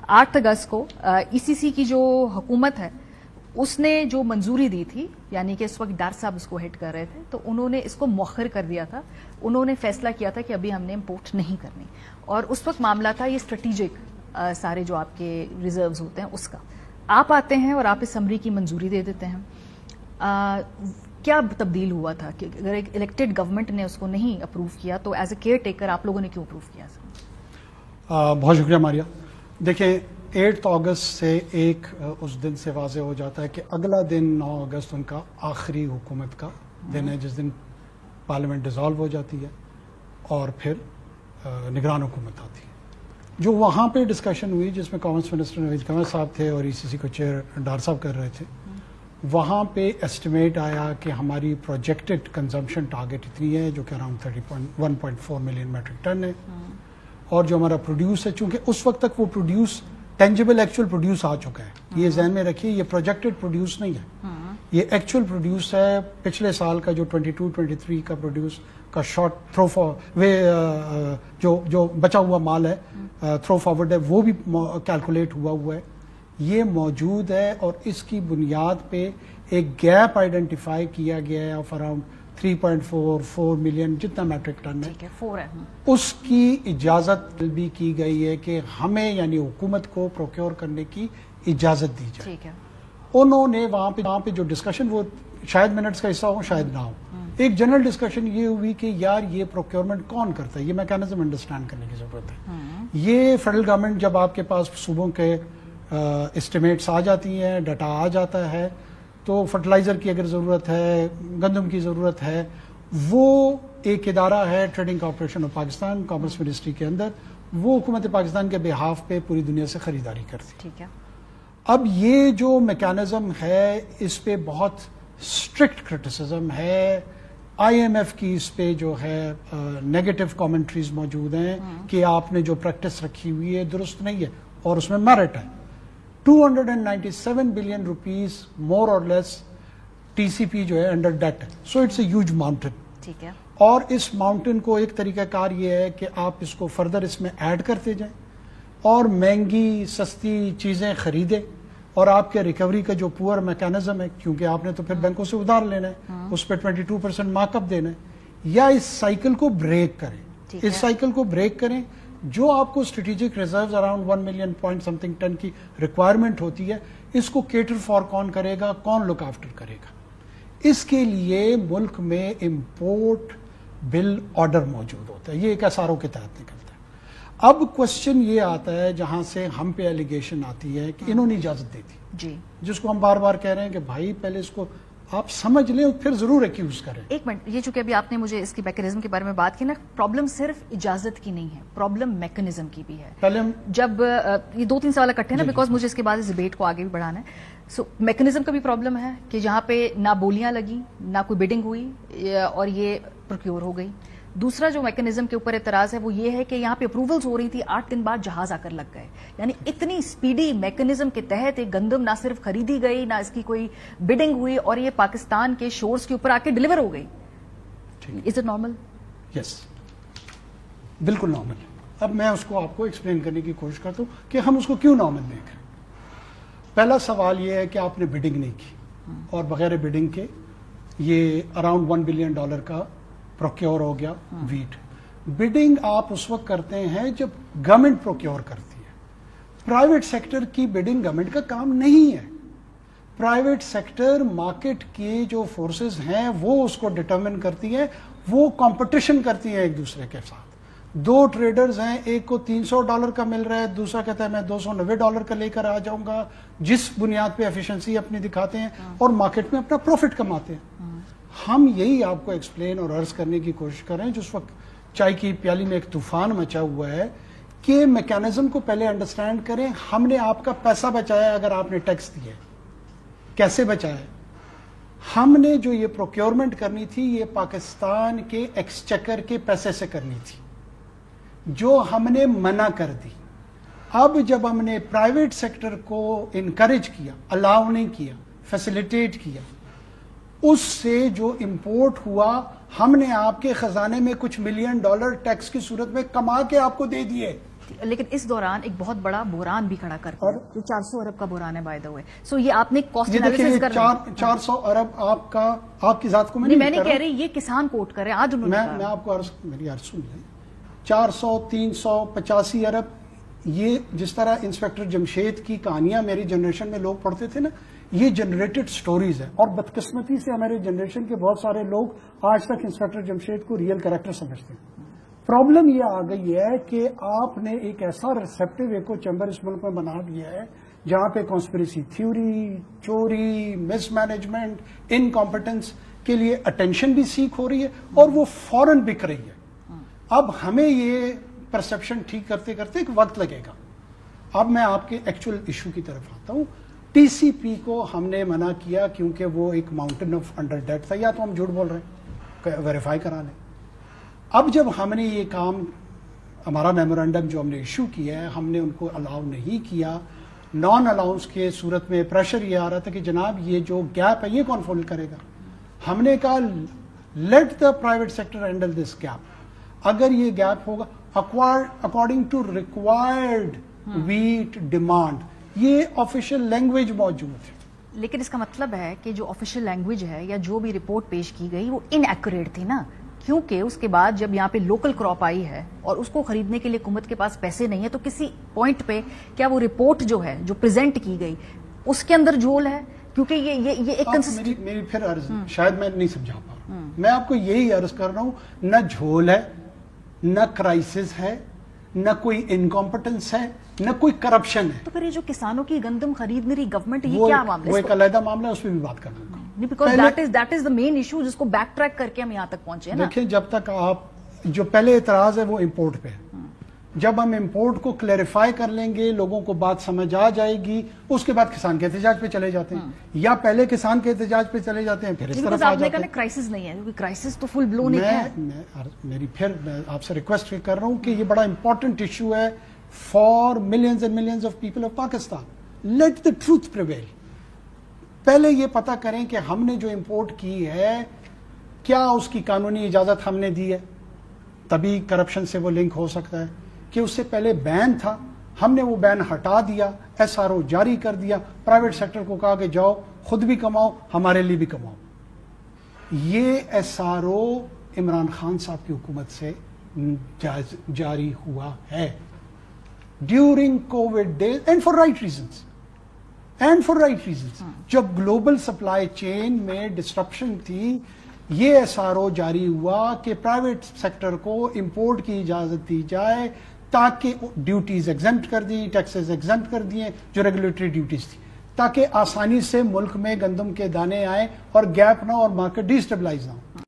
8 अगस्त को ईसीसी की जो हुकूमत है उसने जो मंजूरी दी थी, यानी कि इस वक्त डार साहब इसको हेड कर रहे थे, तो उन्होंने इसको मौखर कर दिया था। उन्होंने फैसला किया था कि अभी हमने इम्पोर्ट नहीं करनी, और उस वक्त मामला था ये स्ट्रेटेजिक सारे जो आपके रिजर्व्स होते हैं उसका। आप आते हैं और आप इस समरी की मंजूरी दे देते हैं। क्या तब्दील हुआ था कि अगर एक इलेक्टेड गवर्नमेंट ने उसको नहीं अप्रूव किया तो एज ए केयर टेकर आप लोगों ने क्यों अप्रूव किया? बहुत शुक्रिया मारिया। देखिए 8 अगस्त से उस दिन से वाज़ेह हो जाता है कि अगला दिन 9 अगस्त उनका आखिरी हुकूमत का दिन है, जिस दिन पार्लियामेंट डिसॉल्व हो जाती है और फिर निगरान हुकूमत आती है। जो वहाँ पे डिस्कशन हुई जिसमें कॉमर्स मिनिस्टर नवीद कमर साहब थे और ईसीसी को चेयर डार साहब कर रहे थे, वहाँ पे एस्टिमेट आया कि हमारी प्रोजेक्टेड कंजम्पशन टारगेट इतनी है जो कि अराउंड 1.4 मिलियन मेट्रिक टन है, और जो हमारा प्रोड्यूस है, चूंकि उस वक्त तक वो प्रोड्यूस टेंजिबल एक्चुअल प्रोड्यूस आ चुका है, ये ज़हन में रखिए, ये प्रोजेक्टेड प्रोड्यूस नहीं है, ये एक्चुअल प्रोड्यूस है। पिछले साल का जो 22-23 का प्रोड्यूस का शॉर्ट थ्रो वे जो बचा हुआ माल है थ्रो फॉरवर्ड है, वो भी कैलकुलेट हुआ है, ये मौजूद है, और इसकी बुनियाद पे एक गैप आइडेंटिफाई किया गया है ऑफ अराउंड 3.44 मिलियन जितना मैट्रिक टन है, 4 है। उसकी इजाजत भी की गई है कि हमें यानी हुकूमत को प्रोक्योर करने की इजाजत दी जाए। ठीक है। उन्होंने वहां पे जो डिस्कशन, वो शायद मिनट्स का हिस्सा हो शायद ना हो, एक जनरल डिस्कशन ये हुई कि यार ये प्रोक्योरमेंट कौन करता है, ये मैकेनिज्म अंडरस्टैंड करने की जरूरत है। ये फेडरल गवर्नमेंट जब आपके पास सूबों के एस्टिमेट्स आ जाती हैं, डाटा आ जाता है, तो फर्टिलाइजर की अगर ज़रूरत है, गंदम की ज़रूरत है, वो एक इदारा है trading corporation of Pakistan commerce ministry के अंदर, वो हुकूमत पाकिस्तान के बिहाफ पे पूरी दुनिया से खरीदारी करती। ठीक है। अब ये जो मैकेनिज्म है इस पे बहुत स्ट्रिक्ट क्रिटिसिज्म है, IMF की इस पे जो है नेगेटिव कमेंट्रीज मौजूद हैं कि आपने जो प्रैक्टिस रखी हुई है दुरुस्त नहीं है, और उसमें मेरिट है। 297 बिलियन रुपीस मोर और लेस TCP जो है अंडर डेट है, so it's a huge mountain. ठीक है। और इस माउंटेन को एक तरीकाकार ये है कि आप इसको फर्दर इसमें ऐड करते जाएं और महंगी सस्ती चीजें खरीदें, और आपके रिकवरी का जो पुअर मैकेनिज्म है, क्योंकि आपने तो फिर बैंकों से उधार लेना है, उस पर 22% मार्कअप देना है, या इस साइकिल को ब्रेक करें, इस साइकिल को ब्रेक करें। जो आपको strategic reserves around 1 million point something ton की रिक्वायरमेंट होती है, इसको केटर फॉर कौन करेगा, कौन लुक आफ्टर करेगा? इसके लिए मुल्क में इंपोर्ट बिल ऑर्डर मौजूद होता है, ये एक एसआरओ के तहत निकलता है। अब क्वेश्चन ये आता है जहां से हम पे एलिगेशन आती है कि इन्होंने इजाजत दी थी जी, जिसको हम बार बार कह रहे हैं कि भाई पहले इसको आप समझ लें फिर जरूर एक्यूज करें। एक मिनट, ये चूंकि अभी आपने मुझे इसकी मैकेनिज्म के बारे में बात की ना, प्रॉब्लम सिर्फ इजाजत की नहीं है, प्रॉब्लम मैकेनिज्म की भी है। पहले जब ये 2-3 सवाल इकट्ठे ना, बिकॉज मुझे इसके बाद इस डिबेट को आगे भी बढ़ाना है। सो मैकेनिज्म का भी प्रॉब्लम है कि जहां पे ना बोलियां लगी, ना कोई बिडिंग हुई, और ये प्रोक्योर हो गई। दूसरा जो मैकेनिज्म के ऊपर एतराज है वो ये है कि यहाँ पे अप्रूवल्स हो रही थी, 8 दिन बाद जहाज आकर लग गए, यानी इतनी स्पीडी मैकेनिज्म के तहत एक गंदम ना सिर्फ खरीदी गई, ना इसकी कोई बिडिंग हुई, और ये पाकिस्तान के शोर्स के ऊपर आके डिलीवर हो गई। Is it normal? यस, बिल्कुल नॉर्मल। अब मैं उसको आपको एक्सप्लेन करने की कोशिश करता हूँ कि हम उसको क्यों नॉर्मल देख रहे हैं। पहला सवाल ये है कि आपने बिडिंग नहीं की, और बगैर बिडिंग के ये अराउंड $1 बिलियन का प्रोक्योर हो गया वीट। बिडिंग आप उस वक्त करते हैं जब गवर्नमेंट प्रोक्योर करती है। प्राइवेट सेक्टर की बिडिंग गवर्नमेंट का काम नहीं है। प्राइवेट सेक्टर मार्केट के जो फोर्सेस हैं वो उसको डिटरमिन करती है, वो कंपटीशन करती है एक दूसरे के साथ। 2 ट्रेडर्स हैं, एक को $300 का मिल रहा है, दूसरा कहता है मैं $290 का लेकर आ जाऊंगा, जिस बुनियाद पे एफिशिएंसी अपनी दिखाते हैं और मार्केट में अपना प्रॉफिट कमाते हैं। हम यही आपको एक्सप्लेन और अर्ज करने की कोशिश कर रहे हैं। जिस वक्त चाय की प्याली में एक तूफान मचा हुआ है कि मैकेनिज्म को पहले अंडरस्टैंड करें। हमने आपका पैसा बचाया अगर आपने टैक्स दिया, कैसे बचाया? हमने जो ये प्रोक्योरमेंट करनी थी ये पाकिस्तान के एक्सचेकर के पैसे से करनी थी, जो हमने मना कर दी। अब जब हमने प्राइवेट सेक्टर को इनकरेज किया, अलाउ नहीं किया, फैसिलिटेट किया, उससे जो इंपोर्ट हुआ हमने आपके खजाने में कुछ $1 मिलियन टैक्स की सूरत में कमा के आपको दे दिए। لیکن اس دوران ایک بہت بڑا بحران بھی کھڑا کرتا ہے جو 400 ارب کا بحران ہے بائی دا وے. سو یہ آپ نے کاسٹ انالیسس کر 400 ارب آپ کی ذات کو میں نہیں کہہ رہی, یہ کسان کوٹ کر رہے ہیں. آج انہوں نے میں آپ کو میری عرض سن لیں, 400 385 ارب, یہ جس طرح انسپیکٹر جمشید کی کہانیاں میری جنریشن میں لوگ پڑھتے تھے نا, یہ جنریٹڈ سٹوریز ہیں. اور بدقسمتی سے ہمارے جنریشن کے بہت سارے لوگ آج تک انسپیکٹر جمشید کو ریئل کریکٹر سمجھتے ہیں. پرابلم یہ آ گئی ہے کہ آپ نے ایک ایسا ریسیپٹیو ایکو چیمبر اس ملک میں بنا دیا ہے جہاں پہ کانسپریسی تھیوری, چوری, مس مینجمنٹ, انکمپٹنس کے لیے اٹینشن بھی سیکھ ہو رہی ہے اور وہ فوراً بک رہی ہے. اب ہمیں یہ پرسپشن ٹھیک کرتے کرتے ایک وقت لگے گا. اب میں آپ کے ایکچوئل ایشو کی طرف آتا ہوں. ٹی سی پی کو ہم نے منع کیا کیونکہ وہ ایک ماؤنٹین آف انڈر ڈیٹ تھا. یا تو ہم جھوٹ بول رہے ہیں, ویریفائی کرا لیں. اب جب ہم نے یہ کام, ہمارا میمورینڈم جو ہم نے ایشو کیا ہے, ہم نے ان کو الاؤ نہیں کیا. نان الاؤنس کے صورت میں پریشر یہ آ رہا تھا کہ جناب یہ جو گیپ ہے یہ کون فل کرے گا. ہم نے کہا let the private sector handle this gap. اگر یہ گیپ ہوگا according to required wheat demand, یہ آفیشیل لینگویج موجود ہے. لیکن اس کا مطلب ہے کہ جو آفیشیل لینگویج ہے یا جو بھی رپورٹ پیش کی گئی وہ ان ایکوریٹ تھی نا, کیونکہ اس کے بعد جب یہاں پہ لوکل کراپ آئی ہے اور اس کو خریدنے کے لیے حکومت کے پاس پیسے نہیں ہے, تو کسی پوائنٹ پہ کیا وہ رپورٹ جو ہے جو پریزنٹ کی گئی اس کے اندر جھول ہے؟ کیونکہ یہ ایک میری پھر عرض شاید میں نہیں سمجھا پا رہا ہوں. میں آپ کو یہی عرض کر رہا ہوں, نہ جھول ہے, نہ کرائسس ہے, نہ کوئی انکمپٹنس ہے, نہ کوئی کرپشن ہے. تو پھر یہ جو کسانوں کی گندم خرید نہیں رہی گورنمنٹ, یہ کیا معاملہ ہے؟ وہ ایک علیحدہ معاملہ ہے, اس پہ بھی بات کر لوں گا. Because that is the main issue جس کو بیک ٹریک کر کے ہم یہاں تک پہنچے ہیں نا. دیکھیں, جب تک آپ جو پہلے اعتراض ہے وہ امپورٹ پہ ہے. جب ہم امپورٹ کو کلیریفائی کر لیں گے, لوگوں کو بات سمجھ آ جائے گی, اس کے بعد کسان کے احتجاج پہ چلے جاتے ہیں, یا پہلے کسان کے احتجاج پہ چلے جاتے ہیں پھر اس طرف آ جاتے ہیں. کرائسس نہیں ہے, کیونکہ کرائسس تو فل بلون ہے. میں آپ سے ریکویسٹ کر رہا ہوں کہ یہ بڑا امپورٹنٹ ایشو ہے for millions and millions of people of Pakistan. Let the truth prevail. پہلے یہ پتا کریں کہ ہم نے جو امپورٹ کی ہے کیا اس کی قانونی اجازت ہم نے دی ہے, تبھی کرپشن سے وہ لنک ہو سکتا ہے. کہ اس سے پہلے بین تھا, ہم نے وہ بین ہٹا دیا, ایس آر او جاری کر دیا, پرائیویٹ سیکٹر کو کہا کہ جاؤ خود بھی کماؤ, ہمارے لیے بھی کماؤ. یہ S R O Imran Khan صاحب کی حکومت سے جاری ہوا ہے during covid days and for right reasons. جب گلوبل سپلائی چین میں ڈسٹرپشن تھی, یہ ایس آر او جاری ہوا کہ پرائیویٹ سیکٹر کو امپورٹ کی اجازت دی جائے, تاکہ ڈیوٹیز ایگزمپٹ کر دی, ٹیکسز ایگزمپٹ کر دیے جو ریگولیٹری ڈیوٹیز تھی, تاکہ آسانی سے ملک میں گندم کے دانے آئیں اور گیپ نہ اور مارکیٹ ڈی اسٹیبلائز نہ ہو.